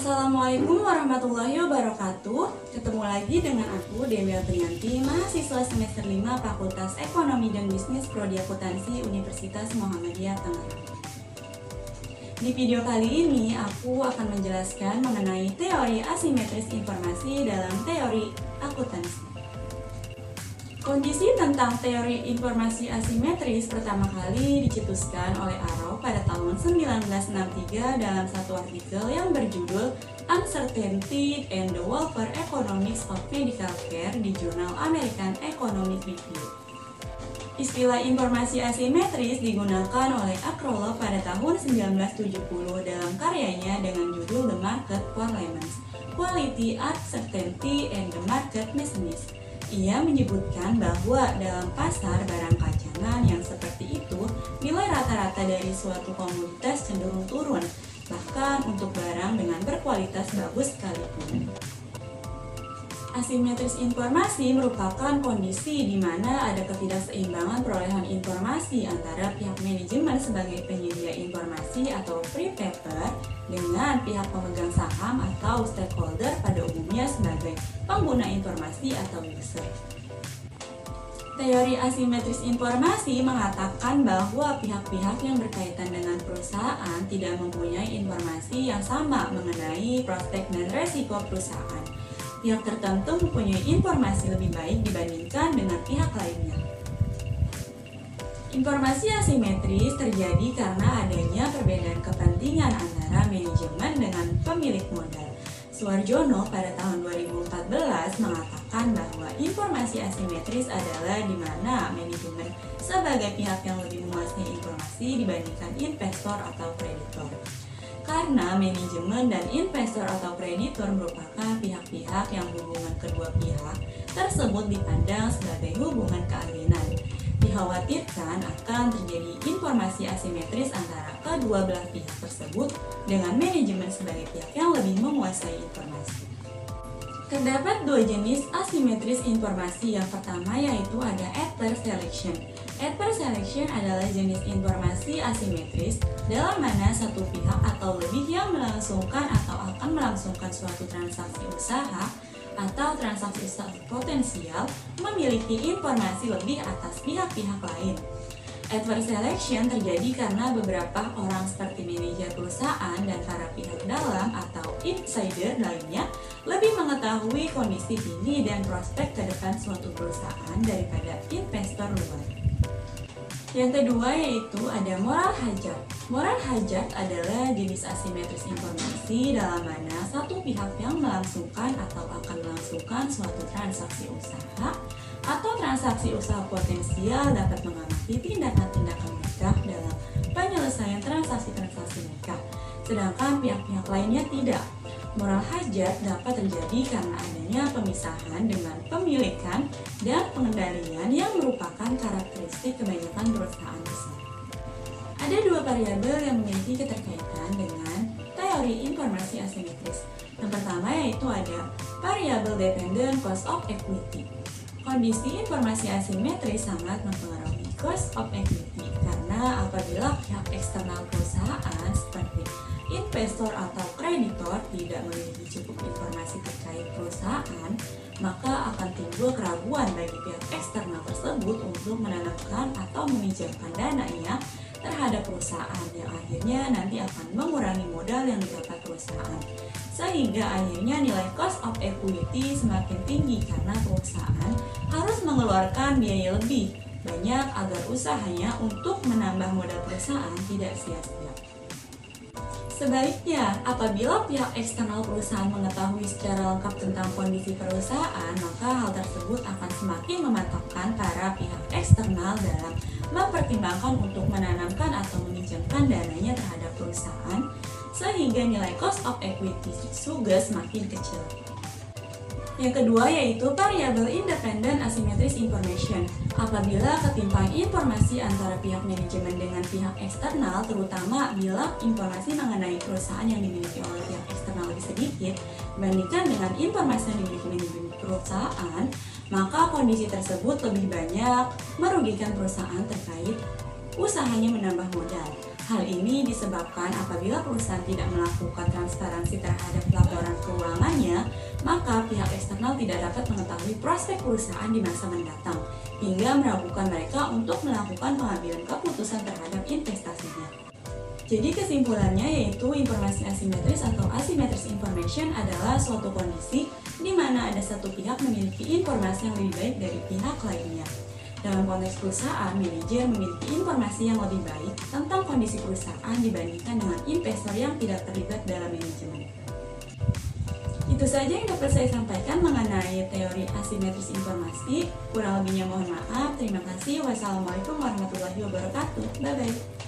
Assalamualaikum warahmatullahi wabarakatuh. Ketemu lagi dengan aku, Dewi Aprianti, mahasiswa semester 5 Fakultas Ekonomi dan Bisnis Prodi Akuntansi Universitas Muhammadiyah Tangerang. Di video kali ini, aku akan menjelaskan mengenai teori asimetris informasi dalam teori akuntansi. Kondisi tentang teori informasi asimetris pertama kali dicetuskan oleh Arrow pada tahun 1963 dalam satu artikel yang berjudul Uncertainty and the Welfare Economics of Medical Care di jurnal American Economic Review. Istilah informasi asimetris digunakan oleh Akrolov pada tahun 1970 dalam karyanya dengan judul The Market for Layman's Quality, Uncertainty, and the Market Mechanism. Ia menyebutkan bahwa dalam pasar barang pajangan yang seperti itu, nilai rata-rata dari suatu komoditas cenderung turun, bahkan untuk barang dengan berkualitas bagus sekalipun. Asimetris informasi merupakan kondisi di mana ada ketidakseimbangan perolehan informasi antara pihak manajemen sebagai penyedia informasi atau free paper dengan pihak pemegang saham atau stakeholder pada umumnya sebagai pengguna informasi atau user. Teori asimetris informasi mengatakan bahwa pihak-pihak yang berkaitan dengan perusahaan tidak mempunyai informasi yang sama mengenai prospek dan resiko perusahaan. Pihak tertentu mempunyai informasi lebih baik dibandingkan dengan pihak lainnya. Informasi asimetris terjadi karena adanya perbedaan kepentingan antara manajemen dengan pemilik modal. Suarjono pada tahun 2014 mengatakan bahwa informasi asimetris adalah di mana manajemen sebagai pihak yang lebih menguasai informasi dibandingkan investor atau kreditor. Karena manajemen dan investor atau kreditor merupakan pihak-pihak yang hubungan kedua pihak tersebut dipandang sebagai hubungan keagenan. Dikhawatirkan akan terjadi informasi asimetris antara kedua belah pihak tersebut dengan manajemen sebagai pihak yang lebih menguasai informasi. Terdapat dua jenis asimetris informasi. Yang pertama yaitu ada adverse selection. Adverse selection adalah jenis informasi asimetris dalam mana satu pihak atau lebih yang melangsungkan atau akan melangsungkan suatu transaksi usaha atau transaksi usaha potensial memiliki informasi lebih atas pihak-pihak lain. Adverse selection terjadi karena beberapa orang seperti manajer perusahaan dan para pihak dalam atau insider lainnya lebih mengetahui kondisi kini dan prospek ke depan suatu perusahaan daripada investor luar. Yang kedua yaitu ada moral hazard. Moral hazard adalah jenis asimetris informasi dalam mana satu pihak yang melangsungkan atau akan melangsungkan suatu transaksi usaha atau transaksi usaha potensial dapat mengamati tindakan-tindakan mereka dalam penyelesaian transaksi-transaksi mereka, sedangkan pihak-pihak lainnya tidak. Moral hazard dapat terjadi karena adanya pemisahan dengan pemilikan dan pengendalian yang merupakan karakteristik kebanyakan perusahaan besar. Ada dua variabel yang memiliki keterkaitan dengan teori informasi asimetris. Yang pertama yaitu ada variabel dependent cost of equity. Kondisi informasi asimetris sangat mempengaruhi cost of equity karena apabila pihak eksternal perusahaan seperti investor atau kreditor tidak memiliki cukup informasi terkait perusahaan, maka akan timbul keraguan bagi pihak eksternal tersebut untuk menanamkan atau meminjamkan dananya terhadap perusahaan yang akhirnya nanti akan mengurangi modal yang didapat perusahaan. Sehingga akhirnya nilai cost of equity semakin tinggi karena perusahaan harus mengeluarkan biaya lebih banyak agar usahanya untuk menambah modal perusahaan tidak sia-sia. Sebaliknya, apabila pihak eksternal perusahaan mengetahui secara lengkap tentang kondisi perusahaan, maka hal tersebut akan semakin memantapkan para pihak eksternal dalam mempertimbangkan untuk menanamkan atau meminjamkan dananya terhadap perusahaan, sehingga nilai cost of equity juga semakin kecil. Yang kedua yaitu variabel independent asymmetric information. Apabila ketimpangan informasi antara pihak manajemen dengan pihak eksternal, terutama bila informasi mengenai perusahaan yang dimiliki oleh pihak eksternal lebih sedikit dibandingkan dengan informasi yang dimiliki manajemen perusahaan, maka kondisi tersebut lebih banyak merugikan perusahaan terkait usahanya menambah modal. Hal ini disebabkan apabila perusahaan tidak melakukan transparansi terhadap laporan keuangannya, maka pihak eksternal tidak dapat mengetahui prospek perusahaan di masa mendatang, hingga meragukan mereka untuk melakukan pengambilan keputusan terhadap investasinya. Jadi kesimpulannya yaitu informasi asimetris atau asymmetric information adalah suatu kondisi di mana ada satu pihak memiliki informasi yang lebih baik dari pihak lainnya. Dalam konteks perusahaan, manajer memiliki informasi yang lebih baik tentang kondisi perusahaan dibandingkan dengan investor yang tidak terlibat dalam manajemen. Itu saja yang dapat saya sampaikan mengenai teori asimetris informasi. Kurang lebihnya mohon maaf. Terima kasih. Wassalamualaikum warahmatullahi wabarakatuh. Bye-bye.